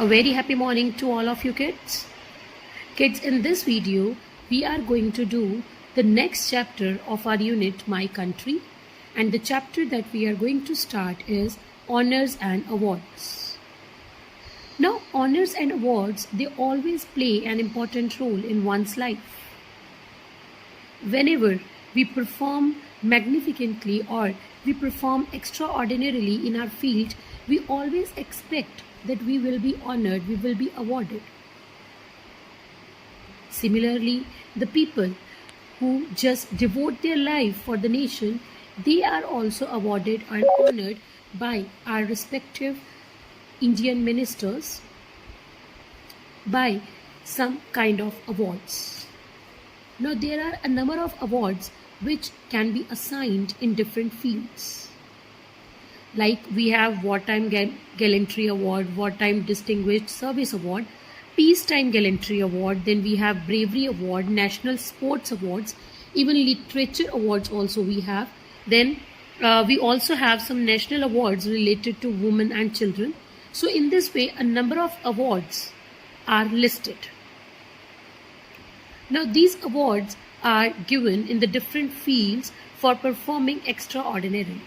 A very happy morning to all of you kids. Kids, in this video, we are going to do the next chapter of our unit, My Country. And the chapter that we are going to start is Honors and Awards. Now, honors and awards, they always play an important role in one's life. Whenever we perform magnificently or we perform extraordinarily in our field, we always expect that we will be honored, we will be awarded. Similarly, the people who just devote their life for the nation, they are also awarded and honored by our respective Indian ministers by some kind of awards. Now, there are a number of awards which can be assigned in different fields. Like we have Wartime Gallantry Award, Wartime Distinguished Service Award, Peacetime Gallantry Award, then we have Bravery Award, National Sports Awards, even Literature Awards also we have. Then we also have some national awards related to women and children. So in this way, a number of awards are listed. Now these awards are given in the different fields for performing extraordinarily.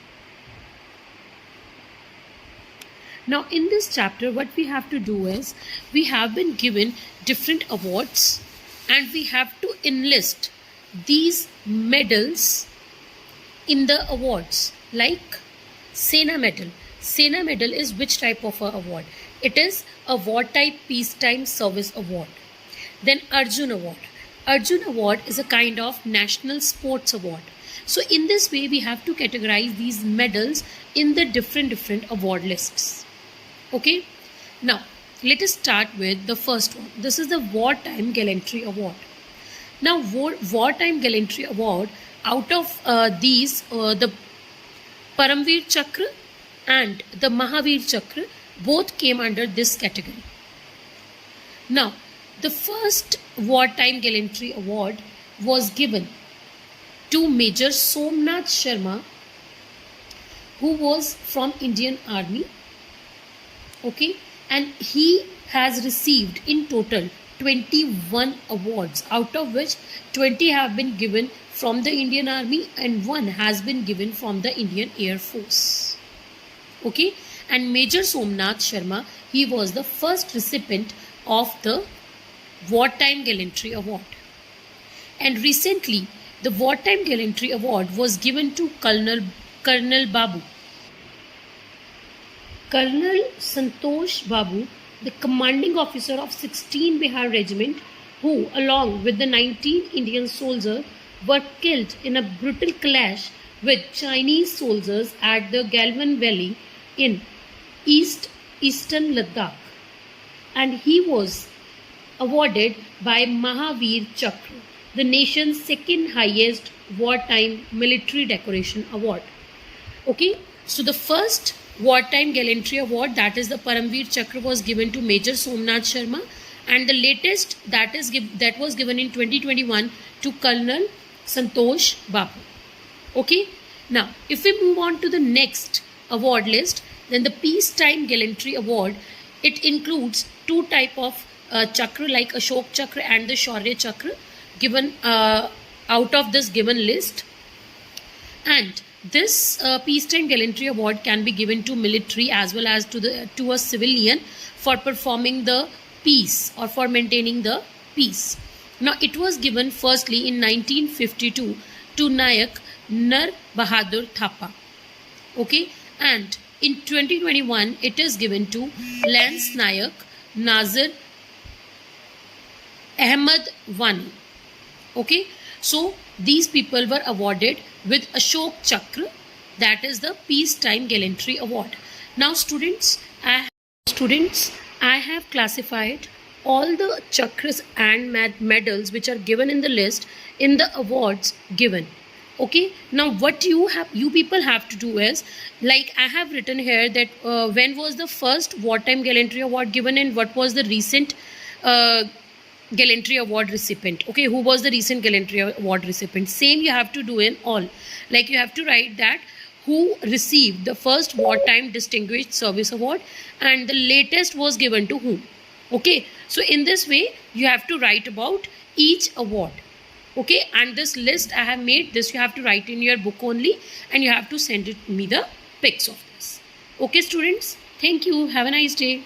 Now in this chapter, what we have to do is, we have been given different awards and we have to enlist these medals in the awards. Like Sena Medal. Sena Medal is which type of a award? It is a wartime peacetime service award. Then Arjun Award. Arjun Award is a kind of national sports award. So in this way, we have to categorize these medals in the different award lists. Okay, now let us start with the first one. This is the Wartime Gallantry Award. Now, Wartime Gallantry Award, out of these, the Paramveer Chakra and the Mahavir Chakra both came under this category. Now, the first Wartime Gallantry Award was given to Major Somnath Sharma, who was from Indian Army. Okay, and he has received in total 21 awards, out of which 20 have been given from the Indian Army and 1 has been given from the Indian Air Force. Okay, and Major Somnath Sharma, he was the first recipient of the Wartime Gallantry Award. And recently, the Wartime Gallantry Award was given to Colonel Babu. Colonel Santosh Babu, the commanding officer of 16 Bihar Regiment, who along with the 19 Indian soldiers were killed in a brutal clash with Chinese soldiers at the Galwan Valley in eastern Ladakh. And he was awarded by Mahavir Chakra, the nation's second highest wartime military decoration award. Okay, so the first Wartime Gallantry Award, that is the Paramveer Chakra, was given to Major Somnath Sharma, and the latest that was given in 2021 to Colonel Santosh Babu. Okay, now if we move on to the next award list, then the Peacetime Gallantry Award, it includes two type of chakra, like Ashok Chakra and the Shaurya Chakra, given out of this given list. And this Peacetime Gallantry Award can be given to military as well as to a civilian for performing the peace or for maintaining the peace. Now, it was given firstly in 1952 to Nayak Nar Bahadur Thapa. Okay, and in 2021 it is given to Lance Nayak Nazir Ahmad Wani. Okay, so these people were awarded with Ashok Chakra, that is the Peacetime Gallantry Award. Now students, I have classified all the chakras and medals which are given in the list in the awards given. Okay, now what you people have to do is, like I have written here that when was the first Wartime Gallantry Award given and what was the recent Gallantry Award recipient. Okay, who was the recent Gallantry Award recipient? Same you have to do in all. Like you have to write that who received the first wartime distinguished service award and the latest was given to whom. Okay, so in this way you have to write about each award. Okay, and this list I have made, this you have to write in your book only, and you have to send it me the pics of this. Okay students, thank you, have a nice day.